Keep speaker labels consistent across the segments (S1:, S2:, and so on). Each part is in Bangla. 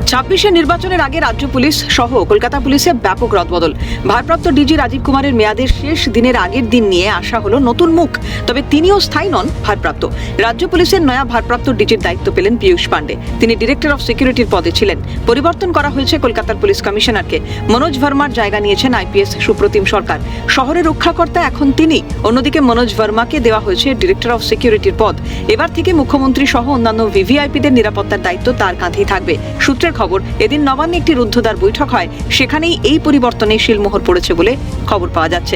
S1: 26 নির্বাচনের আগে রাজ্য পুলিশ সহ কলকাতা পুলিশে ব্যাপক রদবদল। ভারপ্রাপ্ত ডিজি রাজীব কুমারের মেয়াদের শেষ দিনের আগের দিন নিয়ে আসা হলো নতুন মুখ, তবে তিনিও স্থায়ী নন ভারপ্রাপ্ত। রাজ্য পুলিশের নয়া ভারপ্রাপ্ত ডিজির দায়িত্ব পেলেন পীযূষ পান্ডে। তিনি ডিরেক্টর অফ সিকিউরিটির পদে ছিলেন। পরিবর্তন করা হয়েছে কলকাতার পুলিশ কমিশনারকে। মনোজ ভার্মার জায়গা নিয়েছেন আইপিএস সুপ্রতিম সরকার। শহরের রক্ষাকর্তা এখন তিনি। অন্যদিকে মনোজ ভার্মাকে দেওয়া হয়েছে ডিরেক্টর অফ সিকিউরিটির পদ। এবার থেকে মুখ্যমন্ত্রী সহ অন্যান্য ভিভিআইপিদের নিরাপত্তার দায়িত্ব তার কাঁধেই থাকবে। সূত্রের খবর, এদিন নবান্নে একটি রুদ্ধদ্বার বৈঠক হয়, সেখানেই এই পরিবর্তনে শিলমোহর পড়েছে বলে খবর পাওয়া যাচ্ছে।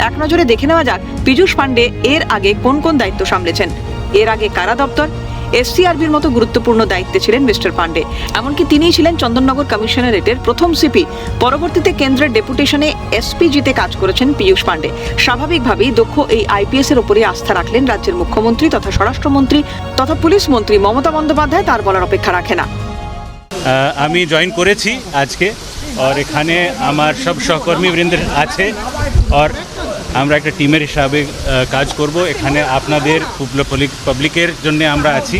S1: এক নজরে দেখে নেওয়া যাক পীযূষ পান্ডে এর আগে কোন কোন দায়িত্ব সামলেছেন। এর আগে কারা দপ্তর, এসসিআরবির মতো গুরুত্বপূর্ণ দায়িত্বে ছিলেন মিস্টার পান্ডে। এমনকি তিনিই ছিলেন চন্দননগর কমিশনারেটের প্রথম সিপি। পরবর্তীতে কেন্দ্রের ডেপুটেশনে এসপিজিতে কাজ করেছেন পীযূষ পান্ডে। স্বাভাবিকভাবেই দক্ষ এই আইপিএস এর উপরে আস্থা রাখলেন রাজ্যের মুখ্যমন্ত্রী তথা স্বরাষ্ট্রমন্ত্রী তথা পুলিশ মন্ত্রী মমতা বন্দ্যোপাধ্যায়। তার বলার অপেক্ষা রাখে না।
S2: আমি জয়েন করেছি আজকে, আর এখানে আমার সব সহকর্মীবৃন্দ আছে, আর আমরা একটা টিমের হিসাবে কাজ করব। এখানে আপনাদের পাবলিকের জন্য আমরা আছি,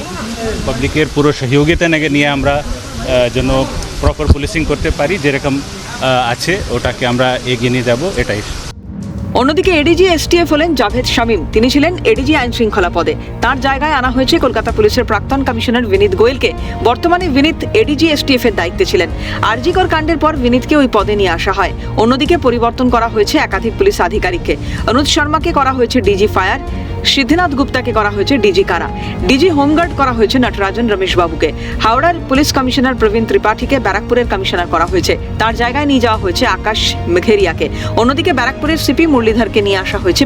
S2: পাবলিকের পুরো সহযোগিতা নিয়ে আমরা যেন প্রপার পুলিশিং করতে পারি, যেরকম আছে ওটাকে আমরা এগিয়ে নিয়ে যাব, এটাই।
S1: অন্যদিকে এডিজি এসটিএফ হলেন জাভেদ শামীম। তিনি ছিলেন এডিজি আইন শৃঙ্খলা পদে। তার জায়গায় আনা হয়েছে কলকাতা পুলিশের প্রাক্তন কমিশনার বিনীত গোয়েলকে। বর্তমানে বিনীত এডিজি এসটিএফ এর দায়িত্বে ছিলেন। আরজিকর কাণ্ডের পর বিনীতকে ওই পদে নিয়ে আসা হয়। অন্যদিকে পরিবর্তন করা হয়েছে একাধিক পুলিশ আধিকারিককে। অনুজ শর্মাকে করা হয়েছে ডিজি ফায়ার, সিদ্ধিনাথ গুপ্তাকে করা হয়েছে ডিজি কারা, ডিজি হোমগার্ড করা হয়েছে নটরাজন রমেশ বাবুকে। হাওড়ার পুলিশ কমিশনার প্রবীণ ত্রিপাঠীকে ব্যারাকপুরের কমিশনার করা হয়েছে। তার জায়গায় নিয়ে যাওয়া হয়েছে আকাশ মেঘেরিয়াকে। অন্যদিকে ব্যারাকপুরের সিপি মুরলীধরকে নিয়ে আসা হয়েছে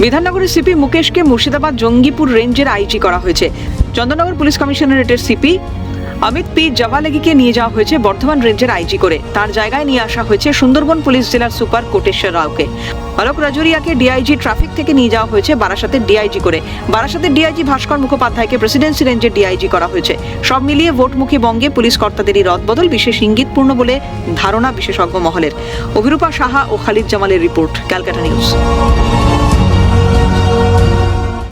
S1: বিধাননগরের সিপি মুকেশকে মুর্শিদাবাদ জঙ্গিপুর রেঞ্জের আইজি করা হয়েছে। চন্দননগর পুলিশ কমিশনারেটের সিপি অমিত পি জওয়ালেগিকে নিয়ে যাওয়া হয়েছে বর্ধমান রেঞ্জের আইজি করে। তার জায়গায় নিয়ে আসা হয়েছে সুন্দরবন পুলিশ জেলার সুপার কোটেশ্বর রাওকে। অলোক রাজুরিয়াকে ডিআইজি ট্রাফিক থেকে নিয়ে যাওয়া হয়েছে বারাসাতের ডিআইজি করে। বারাসাতের ডিআইজি ভাস্কর মুখোপাধ্যায়কে প্রেসিডেন্সি রেঞ্জের ডিআইজি করা হয়েছে। সব মিলিয়ে ভোটমুখী বঙ্গে পুলিশ কর্তাদেরই রদবদল বিশেষ ইঙ্গিতপূর্ণ বলে ধারণা বিশেষজ্ঞ মহলের। অভিরূপা সাহা ও খালিদ জামালের রিপোর্ট, ক্যালকাটা নিউজ।